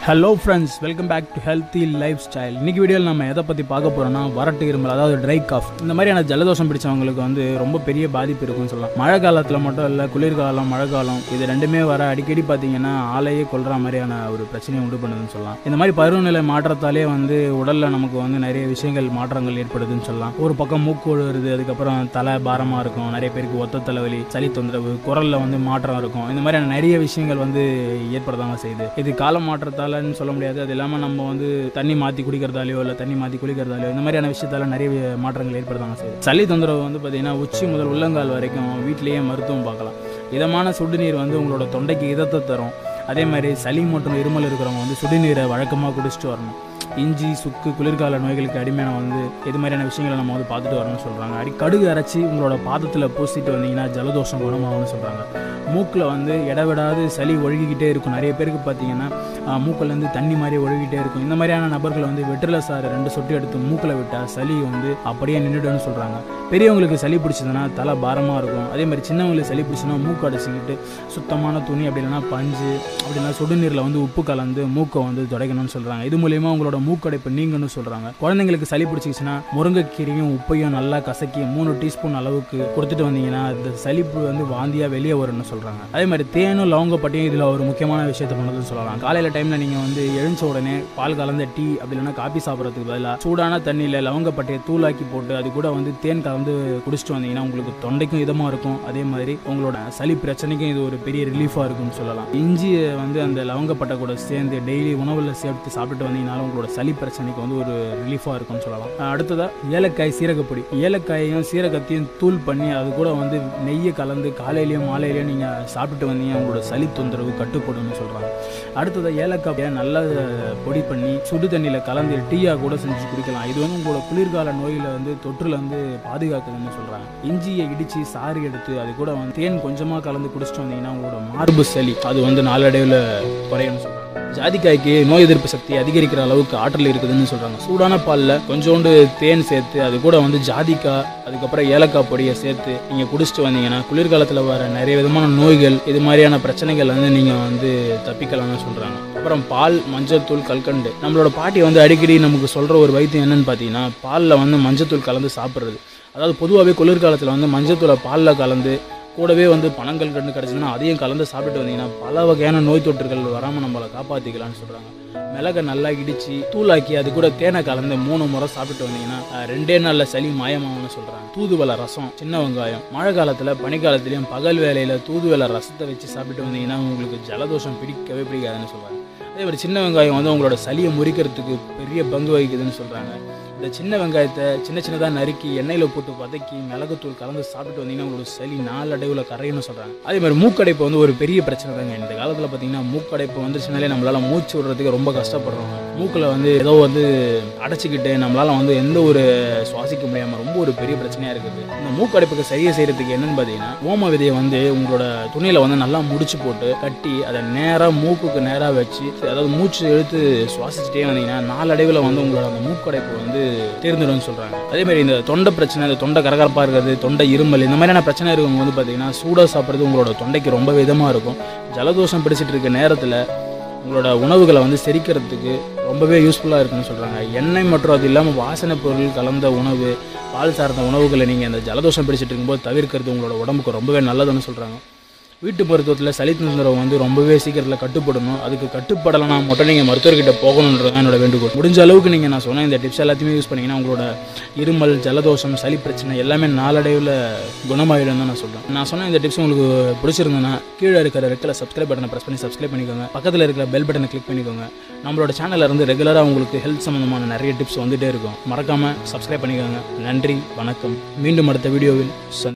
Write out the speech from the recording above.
Hello friends, welcome back to healthy life style. இன்றைக்கி வீடியோவில் நம்ம எதை பற்றி பார்க்க போகிறோம்னா வறட்டு இருமல், அதாவது ட்ரை காஃப். இந்த மாதிரியான ஜலதோஷம் பிடிச்சவங்களுக்கு வந்து ரொம்ப பெரிய பாதிப்பு இருக்குன்னு சொல்லலாம். மழை காலத்தில் மட்டும் இல்லை, குளிர்காலம் மழை காலம் இது ரெண்டுமே வர அடிக்கடி பார்த்தீங்கன்னா ஆளையே கொள்கிற மாதிரியான ஒரு பிரச்சனையை உண்டு பண்ணுதுன்னு சொல்லலாம். இந்த மாதிரி பருவநிலை மாற்றத்தாலே வந்து உடலில் நமக்கு வந்து நிறைய விஷயங்கள் மாற்றங்கள் ஏற்படுதுன்னு சொல்லலாம். ஒரு பக்கம் மூக்கு ஒழுகுறது, அதுக்கப்புறம் தலை பாரமாக இருக்கும், நிறைய பேருக்கு ஒத்த தலைவலி, சளி தொந்தரவு, குரலில் வந்து மாற்றம் இருக்கும். இந்த மாதிரியான நிறைய விஷயங்கள் வந்து ஏற்படுத்தாங்க செய்யுது. இது கால மாற்றத்தால் சொல்ல முடியாது. அது இல்லாமல் நம்ம வந்து தண்ணி மாற்றி குடிக்கிறதாலையோ இல்லை தண்ணி மாற்றி குளிக்கிறதாலையோ இந்த மாதிரியான விஷயத்தால நிறைய மாற்றங்கள் ஏற்படுத்தாங்க செய்யுது. சளி தொந்தரவு வந்து பார்த்தீங்கன்னா உச்சி முதல் உள்ளங்கால் வரைக்கும் வீட்டிலேயே மருத்துவம் பார்க்கலாம். இதமான சுடுநீர் வந்து உங்களோட தொண்டைக்கு இதத்தை தரும். அதே மாதிரி சளி மற்றும் இருமல் இருக்கிறவங்க வந்து சுடுநீரை வழக்கமாக குடிச்சிட்டு வரணும். இஞ்சி, சுக்கு, குளிர்கால நோய்களுக்கு அடிமையான வந்து இது மாதிரியான விஷயங்களை நம்ம வந்து பார்த்துட்டு வரணும்னு சொல்கிறாங்க. கடுகு அரைச்சி உங்களோட பாதத்தில் பூசிட்டு வந்தீங்கன்னா ஜலதோஷம் குணமாகும்னு சொல்கிறாங்க. மூக்கில் வந்து இடவிடாது சளி ஒழுகிக்கிட்டே இருக்கும். நிறைய பேருக்கு பார்த்தீங்கன்னா மூக்கிலேருந்து தண்ணி மாதிரி ஒழுகிட்டே இருக்கும். இந்த மாதிரியான நபர்கள் வந்து வெற்றிலை சாறு 2 சொட்டு எடுத்து மூக்கில் விட்டால் சளி வந்து அப்படியே நின்றுடுன்னு சொல்கிறாங்க. பெரியவங்களுக்கு சளி பிடிச்சதுன்னா தலை பாரமாக இருக்கும். அதே மாதிரி சின்னவங்களுக்கு சளி பிடிச்சுன்னா மூக்கு அடைச்சிக்கிட்டு சுத்தமான துணி அப்படி இல்லைன்னா பஞ்சு அப்படின்னா சுடுநீரில் வந்து உப்பு கலந்து மூக்கை வந்து துடைக்கணும்னு சொல்கிறாங்க. இது மூலியமாக உங்களோட மூக்கடைப்பு நீங்கன்னு சொல்கிறாங்க. குழந்தைங்களுக்கு சளி பிடிச்சிச்சுன்னா முருங்கைக்கீரையும் உப்பையும் நல்லா கசக்கி 3 டீஸ்பூன் அளவுக்கு கொடுத்துட்டு வந்தீங்கன்னா இந்த சளிப்பு வந்து வாந்தியாக வெளியே வரும்னு சொல்கிறாங்க. அதே மாதிரி தேனும் லவங்கப்பட்டையும் இதில் ஒரு முக்கியமான விஷயத்தை பண்ணதுன்னு சொல்லலாம். காலையில் டைமில் நீங்கள் வந்து எழுந்த உடனே பால் கலந்த டீ அப்படி இல்லைன்னா காபி சாப்பிட்றதுக்கு பதிலாக சூடான தண்ணியில் லவங்கப்பட்டையை தூளாக்கி போட்டு அது கூட வந்து தேன் கலந்து குடிச்சிட்டு வந்தீங்கன்னா உங்களுக்கு தொண்டைக்கும் இதமாக இருக்கும். அதே மாதிரி உங்களோட சளி பிரச்சனைக்கும் இது ஒரு பெரிய ரிலீஃபாக இருக்கும்னு சொல்லலாம். இஞ்சியை வந்து அந்த லவங்கப்பட்டை கூட சேர்ந்து டெய்லி உணவில் சேர்த்து சாப்பிட்டு வந்தீங்கன்னாலும் உங்களோட சளி பிரச்சனைக்கு வந்து ஒரு ரிலீஃபாக இருக்கும்னு சொல்லலாம். அடுத்ததாக ஏலக்காய், சீரகப்பொடி. ஏலக்காயையும் சீரகத்தையும் தூள் பண்ணி அது கூட வந்து நெய்யை கலந்து காலையிலையும் மாலையிலையும் நீங்கள் சாப்பிட்டு வந்தீங்க உங்களோட சளி தொந்தரவு கட்டுப்படும்னு சொல்கிறாங்க. அடுத்ததாக ஏலக்காயை நல்லா பொடி பண்ணி சுடு தண்ணியில் கலந்து டீயாக கூட செஞ்சு குடிக்கலாம். இது வந்து உங்களோட குளிர்கால நோயில் வந்து தொற்றுலேருந்து பாதுகாக்குதுன்னு சொல்கிறாங்க. இஞ்சியை இடித்து சாறு எடுத்து அது கூட வந்து தேன் கொஞ்சமாக கலந்து குடிச்சிட்டு வந்தீங்கன்னா உங்களோட மார்பு சளி அது வந்து நாளடைவில் குறையும்னு சொல்கிறாங்க. ஜாதிக்காய்க்கு நோய் எதிர்ப்பு சக்தி அதிகரிக்கிற அளவுக்கு ஆற்றல் இருக்குதுன்னு சொல்கிறாங்க. சூடான பாலில் கொஞ்சோண்டு தேன் சேர்த்து அது கூட வந்து ஜாதிக்காய் அதுக்கப்புறம் ஏலக்காய் பொடியை சேர்த்து நீங்கள் குடிச்சிட்டு வந்தீங்கன்னா குளிர்காலத்தில் வர நிறைய விதமான நோய்கள் இது மாதிரியான பிரச்சனைகள் வந்து நீங்கள் வந்து தப்பிக்கலாம்னு சொல்கிறாங்க. அப்புறம் பால், மஞ்சத்தூள், கல்கண்டு. நம்மளோட பாட்டி வந்து அடிக்கடி நமக்கு சொல்கிற ஒரு வைத்தியம் என்னன்னு பார்த்தீங்கன்னா பாலில் வந்து மஞ்சத்தூள் கலந்து சாப்பிட்றது. அதாவது பொதுவாகவே குளிர்காலத்தில் வந்து மஞ்சத்தூளை பாலில் கலந்து கூடவே வந்து பனங்கள் கண்டு கிடச்சிதுன்னா அதையும் கலந்து சாப்பிட்டு வந்தீங்கன்னா பல வகையான நோய் தொற்றுகள் வராமல் நம்மளை காப்பாற்றிக்கலாம்னு சொல்கிறாங்க. மிளகை நல்லா இடித்து தூளாக்கி அது கூட தேனை கலந்து 3 முறை சாப்பிட்டு வந்தீங்கன்னா 2 நாளில் சளி மாயமாகும்னு சொல்கிறாங்க. தூதுவளை ரசம், சின்ன வெங்காயம். மழை காலத்தில் பனிக்காலத்துலேயும் பகல் வேலையில் தூதுவளை ரசத்தை வச்சு சாப்பிட்டு வந்தீங்கன்னா உங்களுக்கு ஜலதோஷம் பிடிக்கவே பிடிக்காதுன்னு சொல்கிறாங்க. அதே மாதிரி சின்ன வெங்காயம் வந்து உங்களோட சளியை முறிக்கிறதுக்கு பெரிய பங்கு வகிக்குதுன்னு சொல்கிறாங்க. இந்த சின்ன வெங்காயத்தை சின்னதாக நறுக்கி எண்ணெயில் போட்டு வதக்கி மிளகுத்தூள் கலந்து சாப்பிட்டு வந்தீங்கன்னா உங்களோட சளி நாளடைவில் கரையும்னு சொல்கிறாங்க. அதே மாதிரி மூக்கடைப்பு வந்து ஒரு பெரிய பிரச்சனை தாங்க. இந்த காலத்தில் பார்த்தீங்கன்னா மூக்கடைப்பு வந்துச்சுனாலே நம்மளால் மூச்சு விடுறதுக்கு ரொம்ப கஷ்டப்படுறோம். மூக்கில் வந்து ஏதோ வந்து அடைச்சிக்கிட்டு நம்மளால் வந்து எந்த ஒரு சுவாசிக்க முடியாமல் ரொம்ப ஒரு பெரிய பிரச்சனையாக இருக்குது. இந்த மூக்கடைப்புக்கு சரியை செய்கிறதுக்கு என்னன்னு பார்த்தீங்கன்னா ஓம விதையை வந்து உங்களோட துணியில் வந்து நல்லா முடிச்சு போட்டு கட்டி அதை நேராக மூக்குக்கு நேராக வச்சு அதாவது மூச்சு இழுத்து சுவாசிச்சுட்டே வந்தீங்கன்னா நாளடைவில் வந்து உங்களோட அந்த மூக்கடைப்பு வந்து தேர்ந்துடும் சொல்கிறாங்க. அதே மாதிரி இந்த தொண்டை பிரச்சனை, இந்த தொண்டை கரகரப்பாக இருக்கிறது, தொண்டை இருமல் இந்த மாதிரியான பிரச்சனை இருக்கவங்க வந்து பார்த்தீங்கன்னா சூடாக சாப்பிட்றது உங்களோட தொண்டைக்கு ரொம்ப விதமாக இருக்கும். ஜலதோஷம் பிடிச்சிட்டு இருக்க நேரத்தில் உங்களோட உணவுகளை வந்து செரிக்கிறதுக்கு ரொம்பவே யூஸ்ஃபுல்லாக இருக்குன்னு சொல்கிறாங்க. எண்ணெய் மற்றும் அது இல்லாமல் வாசனை பொருள் கலந்த உணவு, பால் சார்ந்த உணவுகளை நீங்கள் அந்த ஜலதோஷம் பிடிச்சிட்டு இருக்கும்போது தவிர்க்கிறது உங்களோட உடம்புக்கு ரொம்பவே நல்லதுன்னு சொல்கிறாங்க. வீட்டு மருத்துவத்தில் சளி தொந்தரவு வந்து ரொம்பவே சீக்கிரத்தில் கட்டுப்படணும். அதுக்கு கட்டுப்படலைன்னா மட்டும் நீங்கள் மருத்துவர்கிட்ட போகணுன்றது தான் என்னோட வேண்டுகோள். முடிஞ்ச அளவுக்கு நீங்கள் நான் சொன்ன இந்த டிப்ஸ் எல்லாத்தையுமே யூஸ் பண்ணிங்கன்னா உங்களோட இருமல், ஜலதோஷம், சளி பிரச்சனை எல்லாமே நாளடைவில் குணமாயிடும் தான் நான் சொல்கிறேன். நான் சொன்ன இந்த டிப்ஸ் உங்களுக்கு பிடிச்சிருந்தேன்னா கீழே இருக்கிற ரெட்டில் சப்ஸ்கிரைப் பட்டனை ப்ரெஸ் பண்ணி சப்ஸ்கிரைப் பண்ணிக்கோங்க. பக்கத்தில் இருக்கிற பெல் பட்டனை கிளிக் பண்ணிக்கோங்க. நம்மளோட சேனலில் இருந்து ரெகுலராக உங்களுக்கு ஹெல்த் சம்மந்தமான நிறைய டிப்ஸ் வந்துகிட்டே இருக்கும். மறக்காமல் சப்ஸ்கிரைப் பண்ணிக்கோங்க. நன்றி, வணக்கம். மீண்டும் அடுத்த வீடியோவில்